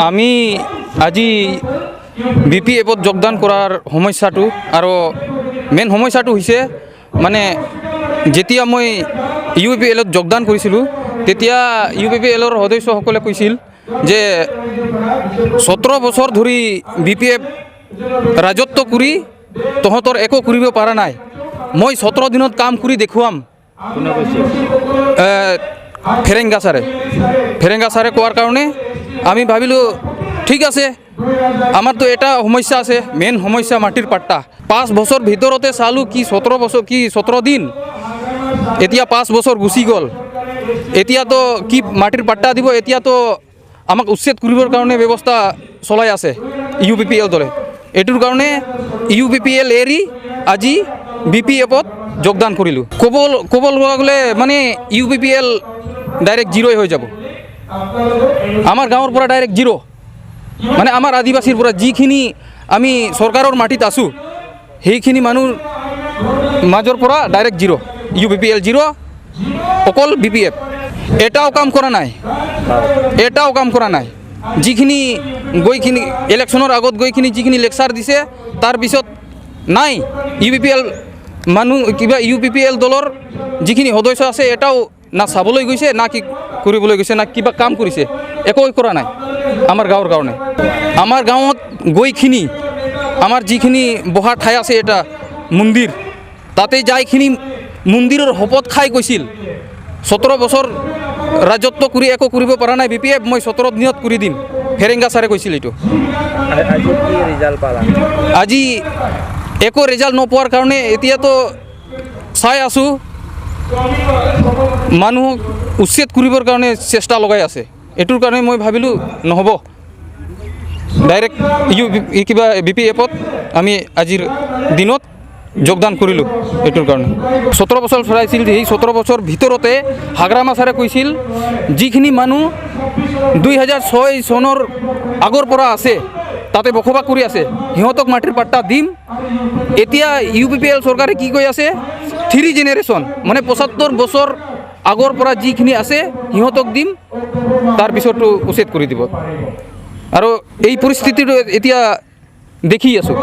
আমি আজি BPFত যোগদান কৰাৰ সমস্যাটো আৰু মেইন সমস্যাটো হৈছে মানে যেতিয়া মই UPPLত যোগদান কৰিছিলোঁ তেতিয়া UPPLৰ সদস্যসকলে কৈছিল যে 17 বছৰ ধৰি BPF ৰাজত্ব কৰি তহঁতৰ একো কৰিব পৰা নাই। মই 17 দিনত কাম কৰি দেখুৱাম। ফেৰেংগা ছাৰে কোৱাৰ কাৰণে আমি ভাবিলোঁ ঠিক আছে, আমাৰতো এটা সমস্যা আছে, মেইন সমস্যা মাটিৰ পাট্টা। 5 বছৰ ভিতৰতে চালোঁ কি 17 দিন, এতিয়া 5 বছৰ গুচি গ'ল। এতিয়াতো কি মাটিৰ পাট্টা দিব, এতিয়াতো আমাক উচ্ছেদ কৰিবৰ কাৰণে ব্যৱস্থা চলাই আছে UPPL দলে। এইটোৰ কাৰণে UPPL এৰি আজি BPFত যোগদান কৰিলোঁ। ক'ব লগা গ'লে মানে UPPL ডাইৰেক্ট জিৰ'ই হৈ যাব। আমাৰ গাঁৱৰ পৰা ডাইৰেক্ট জিৰ', মানে আমাৰ আদিবাসীৰ পৰা যিখিনি আমি চৰকাৰৰ মাটিত আছোঁ সেইখিনি মানুহ মাজৰ পৰা ডাইৰেক্ট জিৰ', UPPL জিৰ', অকল BPF এটাও কাম কৰা নাই। যিখিনি গৈখিনি ইলেকশ্যনৰ আগত গৈখিনি যিখিনি লেকচাৰ দিছে তাৰপিছত নাই UPPL মানুহ কিবা UPPL দলৰ যিখিনি সদস্য আছে এটাও না চাবলৈ গৈছে, না কি কৰিবলৈ গৈছে, না কিবা কাম কৰিছে, একো কৰা নাই আমাৰ গাঁৱৰ কাৰণে। আমাৰ গাঁৱত গৈখিনি আমাৰ যিখিনি বহা ঠাই আছে এটা মন্দিৰ, তাতে যাইখিনি মন্দিৰৰ শপত খাই গৈছিল 17 বছৰ ৰাজত্ব কৰি একো কৰিব পৰা নাই BPF, মই 17 দিনত কৰি দিম। ফেৰেংগা ছাৰে কৈছিল এইটো। আজি একো ৰিজাল্ট নোপোৱাৰ কাৰণে এতিয়াতো চাই আছোঁ মানুহক উচ্ছেদ কৰিবৰ কাৰণে চেষ্টা লগাই আছে। এইটোৰ কাৰণে মই ভাবিলোঁ নহ'ব, ডাইৰেক্ট কিবা BPFত আমি আজিৰ দিনত যোগদান কৰিলোঁ। এইটোৰ কাৰণে 17 বছৰ চলাইছিল, সেই 17 বছৰ ভিতৰতে হাগ্ৰামা ছাৰে কৈছিল যিখিনি মানুহ 2006 চনৰ আগৰ পৰা আছে তাতে বসবাস কৰি আছে সিহঁতক মাটিৰ পাট্টা দিম। এতিয়া UPPL চৰকাৰে কি কৈ আছে, 3 জেনেৰেশ্যন মানে 75 বছৰ আগৰ পৰা যিখিনি আছে সিহঁতক দিম, তাৰপিছতো উচ্ছেদ কৰি দিব। আৰু এই পৰিস্থিতিটো এতিয়া দেখি আছোঁ।